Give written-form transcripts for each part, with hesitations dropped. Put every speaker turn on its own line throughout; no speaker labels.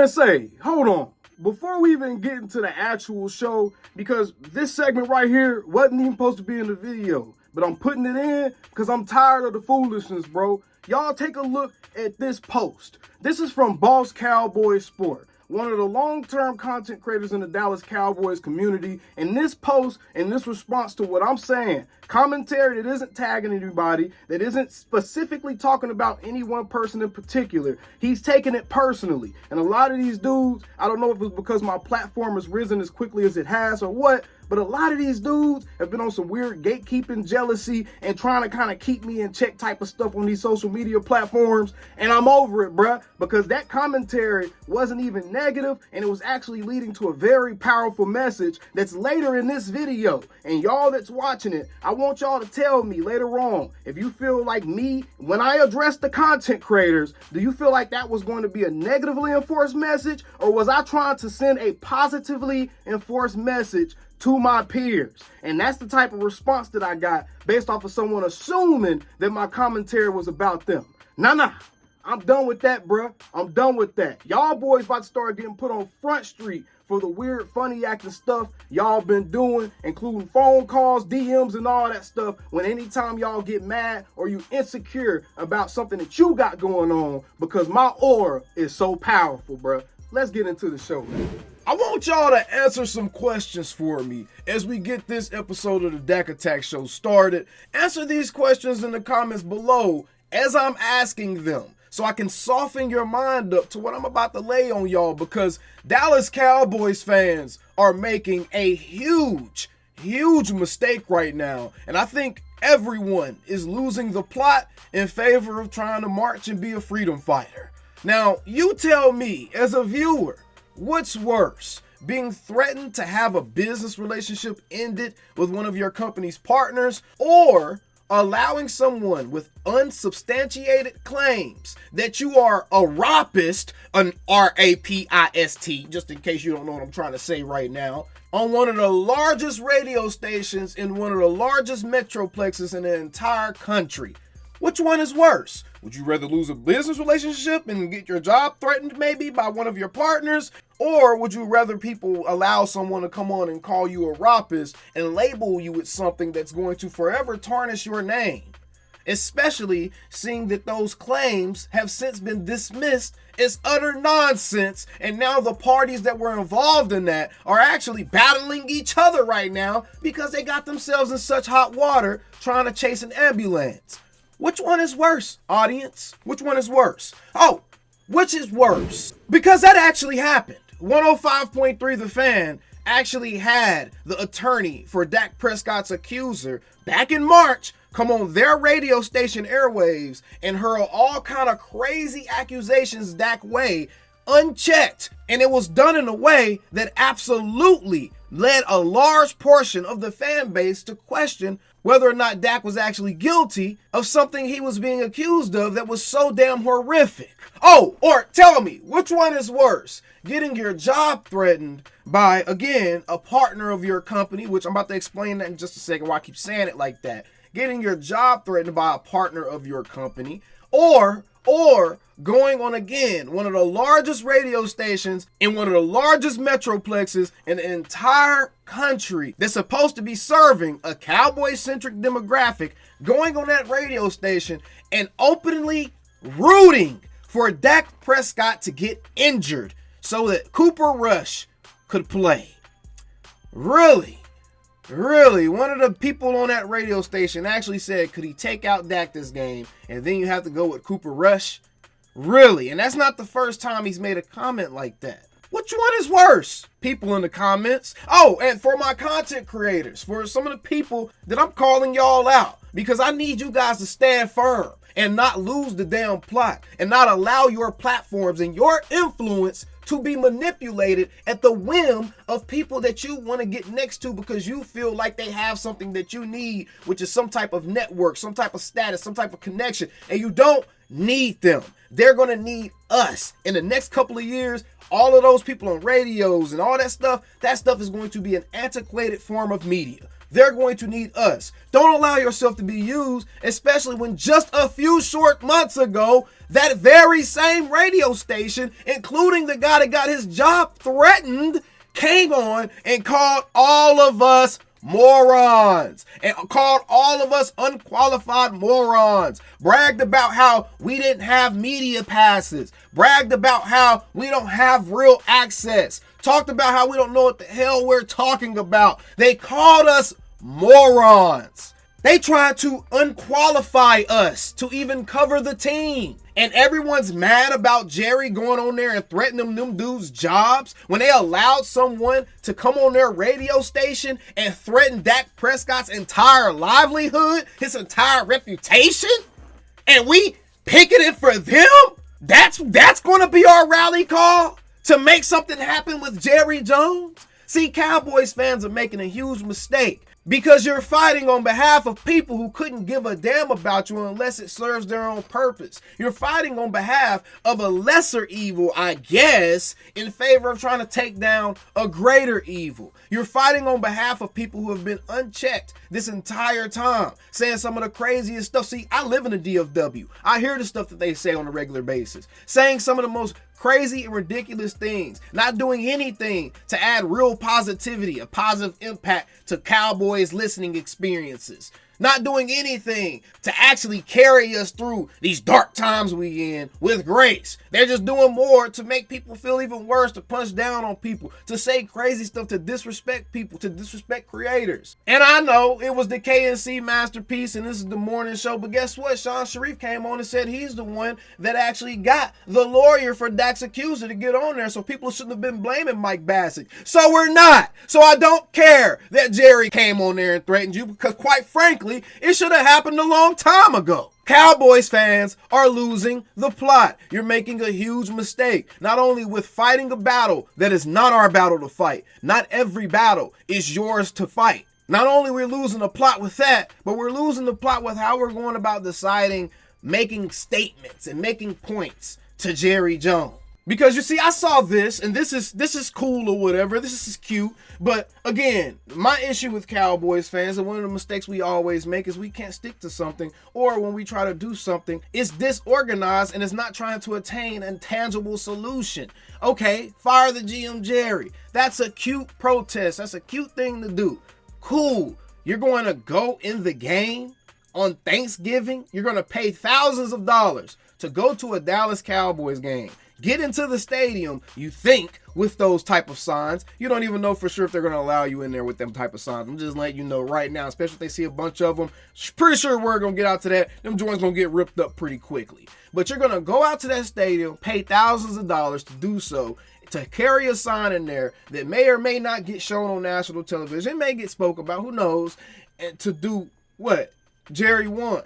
gonna say, hold on. Before we even get into the actual show, because this segment right here wasn't even supposed to be in the video, but I'm putting it in because I'm tired of the foolishness, bro. Y'all take a look at this post. This is from Boss Cowboy Sport, one of the long-term content creators in the Dallas Cowboys community. And this post, in this response to what I'm saying, commentary that isn't tagging anybody, that isn't specifically talking about any one person in particular, he's taking it personally. And a lot of these dudes, I don't know if it's because my platform has risen as quickly as it has or what, but a lot of these dudes have been on some weird gatekeeping jealousy and trying to kind of keep me in check type of stuff on these social media platforms. And I'm over it, bruh, because that commentary wasn't even negative, and it was actually leading to a very powerful message that's later in this video. And y'all that's watching it, I want y'all to tell me later on if you feel like me, when I address the content creators, do you feel like that was going to be a negatively enforced message, or was I trying to send a positively enforced message to my peers? And that's the type of response that I got based off of someone assuming that my commentary was about them. Nah, I'm done with that, bruh. I'm done with that. Y'all boys about to start getting put on Front Street for the weird, funny acting stuff y'all been doing, including phone calls, DMs, and all that stuff, when anytime y'all get mad or you insecure about something that you got going on, because my aura is so powerful, bruh. Let's get into the show, man. I want y'all to answer some questions for me as we get this episode of the Dak Attack Show started. Answer these questions in the comments below as I'm asking them, so I can soften your mind up to what I'm about to lay on y'all, because Dallas Cowboys fans are making a huge mistake right now. And I think everyone is losing the plot in favor of trying to march and be a freedom fighter. Now, you tell me as a viewer, what's worse? Being threatened to have a business relationship ended with one of your company's partners, or allowing someone with unsubstantiated claims that you are a rapist, an R-A-P-I-S-T, just in case you don't know what I'm trying to say right now, on one of the largest radio stations in one of the largest metroplexes in the entire country? Which one is worse? Would you rather lose a business relationship and get your job threatened maybe by one of your partners? Or would you rather people allow someone to come on and call you a rapist and label you with something that's going to forever tarnish your name? Especially seeing that those claims have since been dismissed as utter nonsense, and now the parties that were involved in that are actually battling each other right now because they got themselves in such hot water trying to chase an ambulance. Which one is worse, audience? Which one is worse? Oh, which is worse? Because that actually happened. 105.3 The Fan actually had the attorney for Dak Prescott's accuser back in March come on their radio station airwaves and hurl all kind of crazy accusations Dak way unchecked. And it was done in a way that absolutely led a large portion of the fan base to question whether or not Dak was actually guilty of something he was being accused of that was so damn horrific. Oh, or tell me, which one is worse? Getting your job threatened by, again, a partner of your company, which I'm about to explain that in just a second why I keep saying it like that. Getting your job threatened by a partner of your company, or going on, again, one of the largest radio stations in one of the largest metroplexes in the entire country that's supposed to be serving a Cowboy-centric demographic, going on that radio station and openly rooting for Dak Prescott to get injured so that Cooper Rush could play. Really, one of the people on that radio station actually said, could he take out Dak this game? And then you have to go with Cooper Rush? Really? And that's not the first time he's made a comment like that. Which one is worse? People in the comments. Oh, and for my content creators, for some of the people that I'm calling y'all out, because I need you guys to stand firm and not lose the damn plot and not allow your platforms and your influence to be manipulated at the whim of people that you want to get next to because you feel like they have something that you need, which is some type of network, some type of status, some type of connection, and you don't need them. They're going to need us. In the next couple of years, all of those people on radios and all that stuff is going to be an antiquated form of media. they're going to need us. Don't allow yourself to be used, especially when just a few short months ago, that very same radio station, including the guy that got his job threatened, came on and called all of us morons and called all of us unqualified morons, bragged about how we didn't have media passes, bragged about how we don't have real access, talked about how we don't know what the hell we're talking about. They called us morons. They tried to unqualify us to even cover the team. And everyone's mad about Jerry going on there and threatening them dudes' jobs when they allowed someone to come on their radio station and threaten Dak Prescott's entire livelihood, his entire reputation. And we picketed for them? That's going to be our rally call to make something happen with Jerry Jones? See, Cowboys fans are making a huge mistake, because you're fighting on behalf of people who couldn't give a damn about you unless it serves their own purpose. You're fighting on behalf of a lesser evil, I guess, in favor of trying to take down a greater evil. You're fighting on behalf of people who have been unchecked this entire time, saying some of the craziest stuff. See, I live in the DFW. I hear the stuff that they say on a regular basis, saying some of the most crazy and ridiculous things, not doing anything to add real positivity, a positive impact to Cowboys listening experiences, not doing anything to actually carry us through these dark times we in with grace. They're just doing more to make people feel even worse, to punch down on people, to say crazy stuff, to disrespect people, to disrespect creators. And I know it was the KNC masterpiece and this is the morning show, but guess what? Sean Sharif came on and said he's the one that actually got the lawyer for Dak's accuser to get on there, so people shouldn't have been blaming Mike Bassett. So we're not. So I don't care that Jerry came on there and threatened you, because quite frankly, it should have happened a long time ago. Cowboys fans are losing the plot. You're making a huge mistake, not only with fighting a battle that is not our battle to fight. Not every battle is yours to fight. Not only we're losing the plot with that, but we're losing the plot with how we're going about deciding, making statements and making points to Jerry Jones. Because you see, I saw this, and this is cool or whatever. This is cute. But again, my issue with Cowboys fans, and one of the mistakes we always make, is we can't stick to something, or when we try to do something, it's disorganized and it's not trying to attain a tangible solution. Okay, fire the GM Jerry. That's a cute protest. That's a cute thing to do. Cool. You're going to go in the game on Thanksgiving. You're going to pay thousands of dollars to go to a Dallas Cowboys game. Get into the stadium, you think, with those type of signs. You don't even know for sure if they're going to allow you in there with them type of signs. I'm just letting you know right now, especially if they see a bunch of them. Pretty sure we're going to get out to that. Them joints going to get ripped up pretty quickly. But you're going to go out to that stadium, pay thousands of dollars to do so, to carry a sign in there that may or may not get shown on national television. It may get spoke about, who knows, and to do what? Jerry won.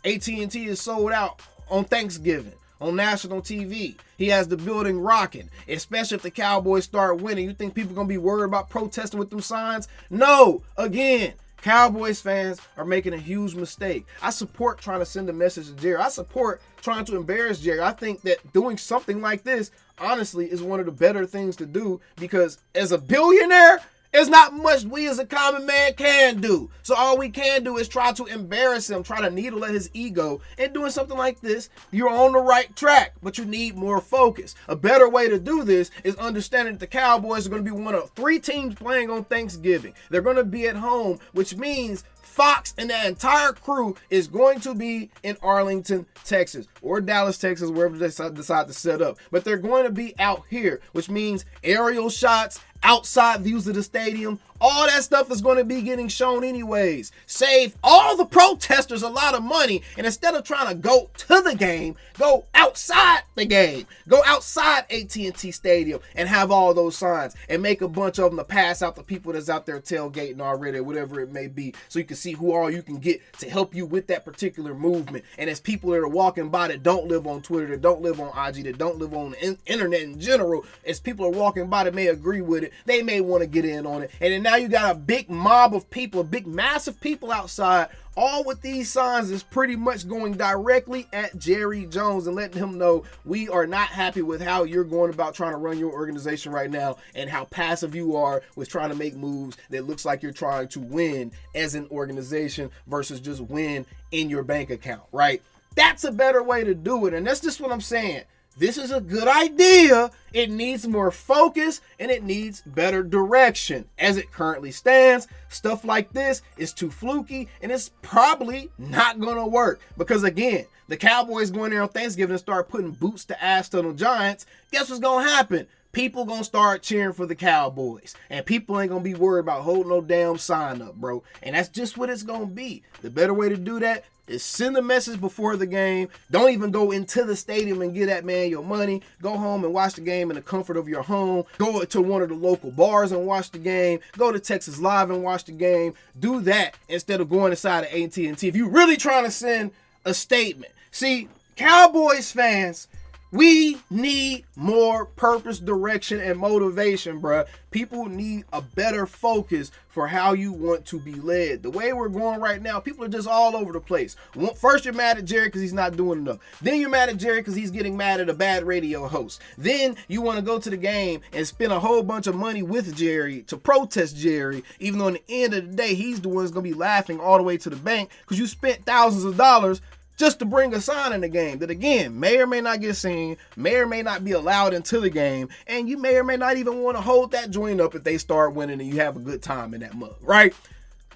AT&T is sold out on Thanksgiving on national TV. He has the building rocking, especially if the Cowboys start winning. You think people are going to be worried about protesting with them signs? No. Again, Cowboys fans are making a huge mistake. I support trying to send a message to Jerry. I support trying to embarrass Jerry. I think that doing something like this, honestly, is one of the better things to do, because as a billionaire, there's not much we as a common man can do. So all we can do is try to embarrass him, try to needle at his ego. And doing something like this, you're on the right track, but you need more focus. A better way to do this is understanding that the Cowboys are going to be one of 3 teams playing on Thanksgiving. They're going to be at home, which means Fox and that entire crew is going to be in Arlington, Texas, or Dallas, Texas, wherever they decide to set up. But they're going to be out here, which means aerial shots, outside views of the stadium, all that stuff is going to be getting shown anyways. Save all the protesters a lot of money, and instead of trying to go to the game, go outside the game. Go outside AT&T Stadium and have all those signs and make a bunch of them to pass out to people that's out there tailgating already, whatever it may be, so you can see who all you can get to help you with that particular movement. And as people that are walking by that don't live on Twitter, that don't live on IG, that don't live on the internet in general, as people are walking by that may agree with it, they may want to get in on it. And then now now you got a big mob of people, a big mass of people outside, all with these signs is pretty much going directly at Jerry Jones and letting him know we are not happy with how you're going about trying to run your organization right now and how passive you are with trying to make moves that looks like you're trying to win as an organization versus just win in your bank account, right? That's a better way to do it. And that's just what I'm saying. This is a good idea. It needs more focus and it needs better direction. As it currently stands, stuff like this is too fluky and it's probably not going to work. Because again, the Cowboys going there on Thanksgiving and start putting boots to ass to the Giants. Guess what's going to happen? People going to start cheering for the Cowboys. And people ain't going to be worried about holding no damn sign up, bro. And that's just what it's going to be. The better way to do that is send a message before the game. Don't even go into the stadium and give that man your money. Go home and watch the game in the comfort of your home. Go to one of the local bars and watch the game. Go to Texas Live and watch the game. Do that instead of going inside of AT&T. If you're really trying to send a statement. See, Cowboys fans, we need more purpose, direction, and motivation, bruh. People need a better focus for how you want to be led. The way we're going right now, people are just all over the place. First, you're mad at Jerry because he's not doing enough. Then you're mad at Jerry because he's getting mad at a bad radio host. Then you want to go to the game and spend a whole bunch of money with Jerry to protest Jerry, even though in the end of the day, he's the one that's going to be laughing all the way to the bank because you spent thousands of dollars just to bring a sign in the game that, again, may or may not get seen, may or may not be allowed into the game, and you may or may not even want to hold that joint up if they start winning and you have a good time in that mug, right?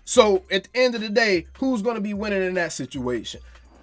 So at the end of the day, who's going to be winning in that situation?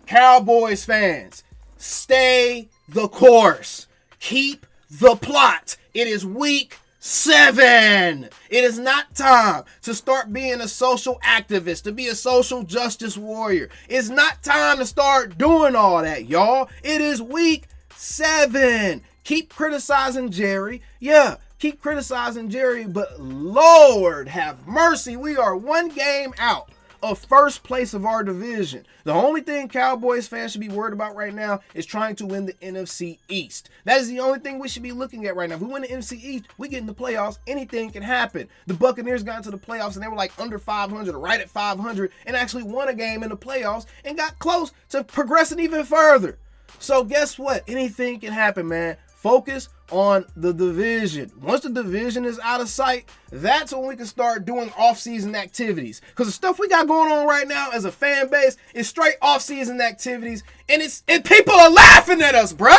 Cowboys fans, stay the course. Keep the plot. It is week 7. It is not time to start being a social activist, to be a social justice warrior. It's not time to start doing all that, y'all. It is week 7. Keep criticizing Jerry. Yeah, keep criticizing Jerry, but Lord have mercy, we are one game out of first place of our division. The only thing Cowboys fans should be worried about right now is trying to win the NFC East. That is the only thing we should be looking at right now. If we win the NFC East, we get in the playoffs, anything can happen. The Buccaneers got into the playoffs and they were like under 500 or right at 500 and actually won a game in the playoffs and got close to progressing even further. So guess what? Anything can happen, man. Focus on the division. Once the division is out of sight, that's when we can start doing off-season activities. Because the stuff we got going on right now as a fan base is straight off-season activities, and people are laughing at us, bruh.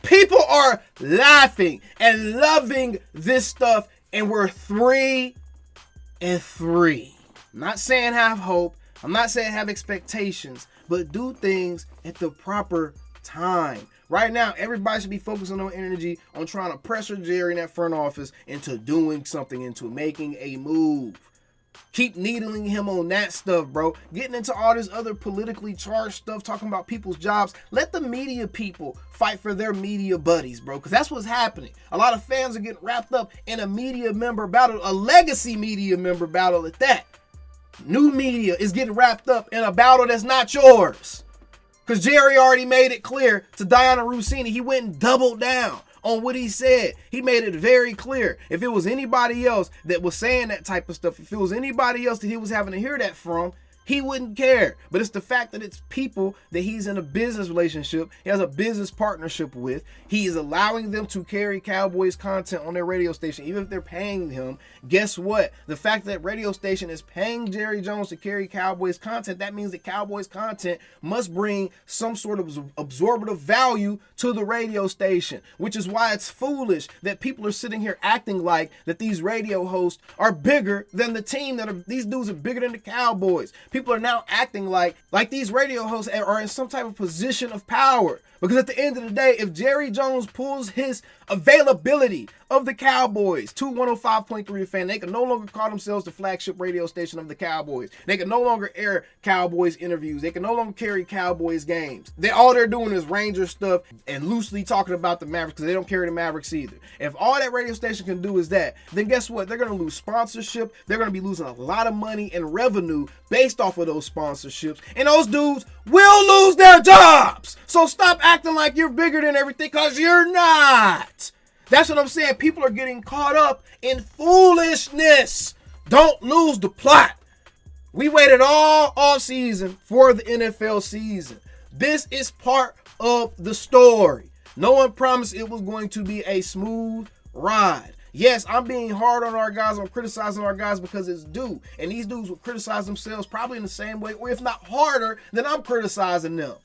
People are laughing and loving this stuff, and we're 3-3. I'm not saying have hope. I'm not saying have expectations, but do things at the proper time. Right now, everybody should be focusing on energy on trying to pressure Jerry in that front office into doing something, into making a move. Keep needling him on that stuff, bro. Getting into all this other politically charged stuff, talking about people's jobs. Let the media people fight for their media buddies, bro, because that's what's happening. A lot of fans are getting wrapped up in a media member battle, a legacy media member battle at that. New media is getting wrapped up in a battle that's not yours. Because Jerry already made it clear to Diana Rossini. He went and doubled down on what he said. He made it very clear. If it was anybody else that was saying that type of stuff, if it was anybody else that he was having to hear that from, he wouldn't care. But it's the fact that it's people that he's in a business relationship, he has a business partnership with. He is allowing them to carry Cowboys content on their radio station, even if they're paying him. Guess what? The fact that radio station is paying Jerry Jones to carry Cowboys content, that means that Cowboys content must bring some sort of absorptive value to the radio station, which is why it's foolish that people are sitting here acting like that these radio hosts are bigger than the team, these dudes are bigger than the Cowboys. People are now acting like these radio hosts are in some type of position of power. Because at the end of the day, if Jerry Jones pulls his availability of the Cowboys to 105.3 Fan, they can no longer call themselves the flagship radio station of the Cowboys. They can no longer air Cowboys interviews. They can no longer carry Cowboys games. All they're doing is Ranger stuff and loosely talking about the Mavericks because they don't carry the Mavericks either. If all that radio station can do is that, then guess what? They're going to lose sponsorship. They're going to be losing a lot of money and revenue based off of those sponsorships. And those dudes will lose their jobs. So stop acting like you're bigger than everything because you're not. That's what I'm saying. People are getting caught up in foolishness. Don't lose the plot. We waited all offseason for the NFL season. This is part of the story. No one promised it was going to be a smooth ride. Yes, I'm being hard on our guys. I'm criticizing our guys because it's due. And these dudes will criticize themselves probably in the same way, or if not harder, than I'm criticizing them.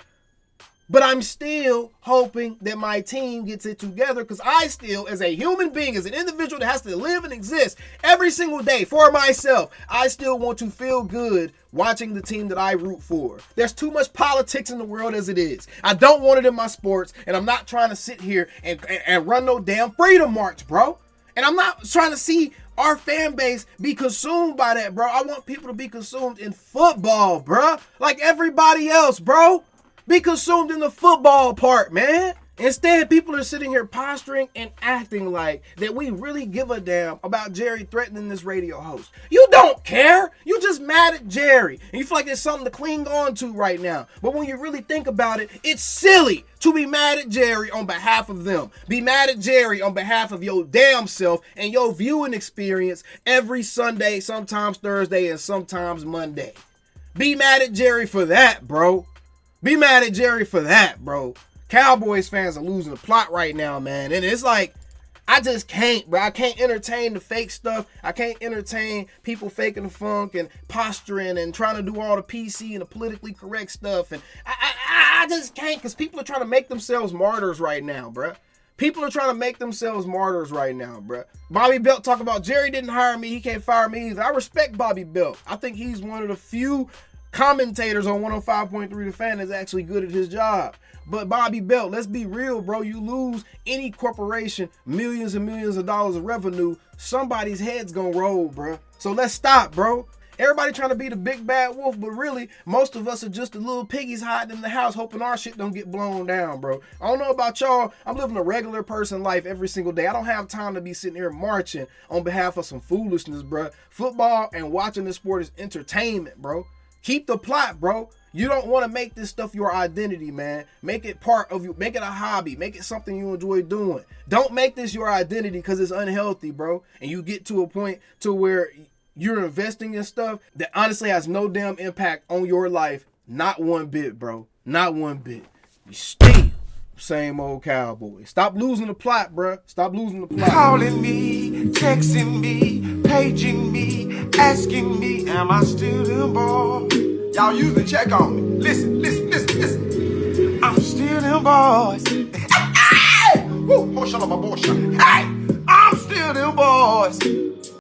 But I'm still hoping that my team gets it together because I still, as a human being, as an individual that has to live and exist every single day for myself, I still want to feel good watching the team that I root for. There's too much politics in the world as it is. I don't want it in my sports, and I'm not trying to sit here and run no damn freedom march, bro. And I'm not trying to see our fan base be consumed by that, bro. I want people to be consumed in football, bro. Like everybody else, bro. Be consumed in the football part, man. Instead, people are sitting here posturing and acting like that we really give a damn about Jerry threatening this radio host. You don't care. You just mad at Jerry. And you feel like there's something to cling on to right now. But when you really think about it, it's silly to be mad at Jerry on behalf of them. Be mad at Jerry on behalf of your damn self and your viewing experience every Sunday, sometimes Thursday, and sometimes Monday. Be mad at Jerry for that, bro. Be mad at Jerry for that, bro. Cowboys fans are losing the plot right now, man. And it's like, I just can't, bro. I can't entertain the fake stuff. I can't entertain people faking the funk and posturing and trying to do all the PC and the politically correct stuff. And I just can't because people are trying to make themselves martyrs right now, bro. People are trying to make themselves martyrs right now, bro. Bobby Belt talk about Jerry didn't hire me. He can't fire me either. I respect Bobby Belt. I think he's one of the few commentators on 105.3 The Fan is actually good at his job. But Bobby Belt, let's be real, bro. You lose any corporation millions and millions of dollars of revenue, somebody's head's gonna roll, bro. So let's stop, bro. Everybody trying to be the big bad wolf, but really, most of us are just the little piggies hiding in the house hoping our shit don't get blown down, bro. I don't know about y'all. I'm living a regular person life every single day. I don't have time to be sitting here marching on behalf of some foolishness, bro. Football and watching this sport is entertainment, bro. Keep the plot, bro. You don't want to make this stuff your identity, man. Make it part of you. Make it a hobby. Make it something you enjoy doing. Don't make this your identity because it's unhealthy, bro. And you get to a point to where you're investing in stuff that honestly has no damn impact on your life. Not one bit, bro. Not one bit. You still same old Cowboy. Stop losing the plot, bro. Stop losing the plot.
Calling me, texting me, paging me, asking me, am I still them boys? Y'all usually check on me. Listen. I'm still them boys. Hey! Woo! Oh, shut up, my boy, shut up. Hey! I'm still them boys.